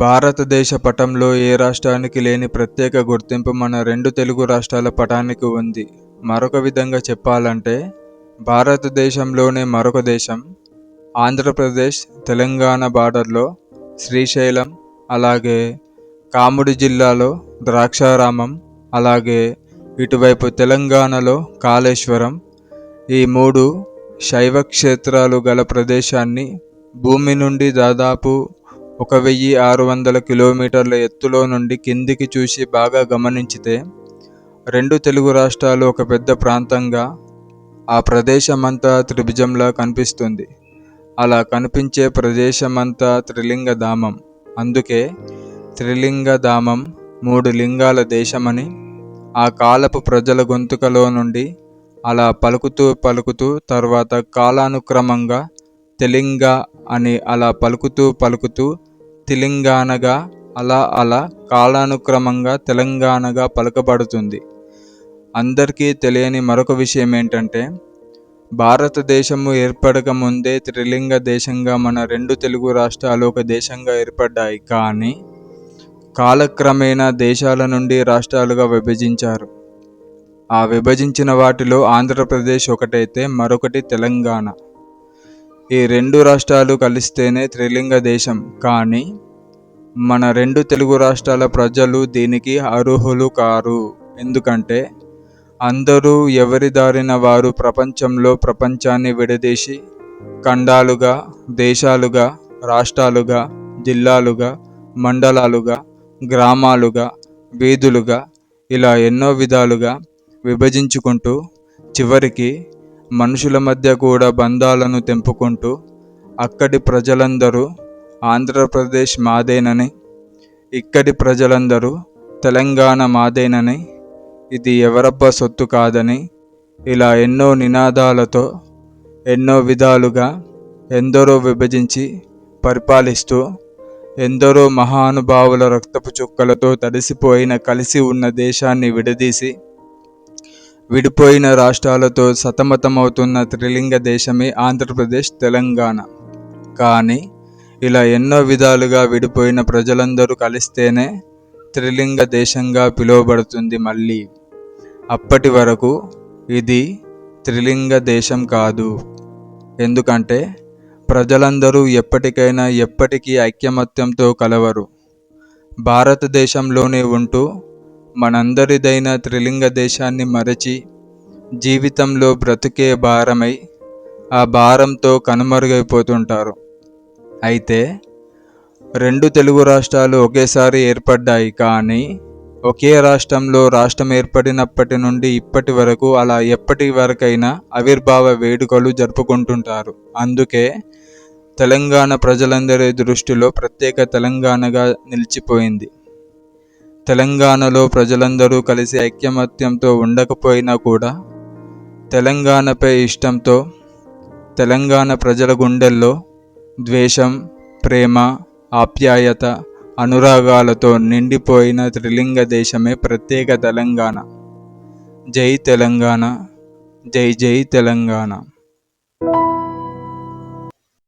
భారతదేశ పటంలో ఏ రాష్ట్రానికి లేని ప్రత్యేక గుర్తింపు మన రెండు తెలుగు రాష్ట్రాల పటానికి ఉంది. మరొక విధంగా చెప్పాలంటే భారతదేశంలోనే మరొక దేశం ఆంధ్రప్రదేశ్ తెలంగాణ బార్డర్లో శ్రీశైలం, అలాగే కాముడి జిల్లాలో ద్రాక్షారామం, అలాగే ఇటువైపు తెలంగాణలో కాళేశ్వరం, ఈ మూడు శైవ క్షేత్రాలు గల ప్రదేశాన్ని భూమి నుండి దాదాపు 1600 కిలోమీటర్ల ఎత్తులో నుండి కిందికి చూసి బాగా గమనించితే రెండు తెలుగు రాష్ట్రాలు ఒక పెద్ద ప్రాంతంగా ఆ ప్రదేశమంతా త్రిభుజంలా కనిపిస్తుంది. అలా కనిపించే ప్రదేశమంతా త్రిలింగధామం. అందుకే త్రిలింగధామం, మూడు లింగాల దేశమని ఆ కాలపు ప్రజల గొంతుకలో నుండి అలా పలుకుతూ పలుకుతూ తర్వాత కాలానుక్రమంగా తెలింగ అని అలా పలుకుతూ తెలంగాణగా అలా కాలానుక్రమంగా తెలంగాణగా పలకబడుతుంది. అందరికీ తెలియని మరొక విషయం ఏంటంటే భారతదేశము ఏర్పడక ముందే త్రిలింగ దేశంగా మన రెండు తెలుగు రాష్ట్రాలు ఒక దేశంగా ఏర్పడ్డాయి. కానీ కాలక్రమేణా దేశాల నుండి రాష్ట్రాలుగా విభజించారు. ఆ విభజించిన వాటిలో ఆంధ్రప్రదేశ్ ఒకటైతే మరొకటి తెలంగాణ. ఈ రెండు రాష్ట్రాలు కలిస్తేనే త్రిలింగ దేశం. కానీ మన రెండు తెలుగు రాష్ట్రాల ప్రజలు దీనికి అర్హులు కారు. ఎందుకంటే అందరూ ఎవరి దారిన వారు ప్రపంచాన్ని విడదీసి ఖండాలుగా, దేశాలుగా, రాష్ట్రాలుగా, జిల్లాలుగా, మండలాలుగా, గ్రామాలుగా, వీధులుగా ఇలా ఎన్నో విధాలుగా విభజించుకుంటూ చివరికి మనుషుల మధ్య కూడా బంధాలను తెంపుకుంటూ అక్కడి ప్రజలందరూ ఆంధ్రప్రదేశ్ మాదేనని, ఇక్కడి ప్రజలందరూ తెలంగాణ మాదేనని, ఇది ఎవరబ్బా సొత్తు కాదని ఇలా ఎన్నో నినాదాలతో ఎన్నో విధాలుగా ఎందరో విభజించి పరిపాలిస్తూ ఎందరో మహానుభావుల రక్తపు చుక్కలతో తడిసిపోయిన కలిసి ఉన్న దేశాన్ని విడదీసి విడిపోయిన రాష్ట్రాలతో సతమతమవుతున్న త్రిలింగ దేశమే ఆంధ్రప్రదేశ్, తెలంగాణ. కానీ ఇలా ఎన్నో విధాలుగా విడిపోయిన ప్రజలందరూ కలిస్తేనే త్రిలింగ దేశంగా పిలువబడుతుంది. మళ్ళీ అప్పటి వరకు ఇది త్రిలింగ దేశం కాదు. ఎందుకంటే ప్రజలందరూ ఎప్పటికైనా ఎప్పటికీ ఐకమత్యంతో కలవరు. భారతదేశంలోనే ఉంటూ మనందరిదైన త్రిలింగ దేశాన్ని మరచి జీవితంలో బ్రతుకే భారమై ఆ భారంతో కనుమరుగైపోతుంటారు. అయితే రెండు తెలుగు రాష్ట్రాలు ఒకేసారి ఏర్పడ్డాయి. కానీ ఒకే రాష్ట్రం ఏర్పడినప్పటి నుండి ఇప్పటి వరకు అలా ఎప్పటి వరకైనా ఆవిర్భావ వేడుకలు జరుపుకుంటుంటారు. అందుకే తెలంగాణ ప్రజలందరి దృష్టిలో ప్రత్యేక తెలంగాణగా నిలిచిపోయింది. తెలంగాణలో ప్రజలందరూ కలిసి ఐకమత్యంతో ఉండకపోయినా కూడా తెలంగాణపై ఇష్టంతో తెలంగాణ ప్రజల గుండెల్లో ద్వేషం, ప్రేమ, ఆప్యాయత, అనురాగాలతో నిండిపోయిన త్రిలింగ దేశమే ప్రత్యేక తెలంగాణ. జై తెలంగాణ, జై జై తెలంగాణ.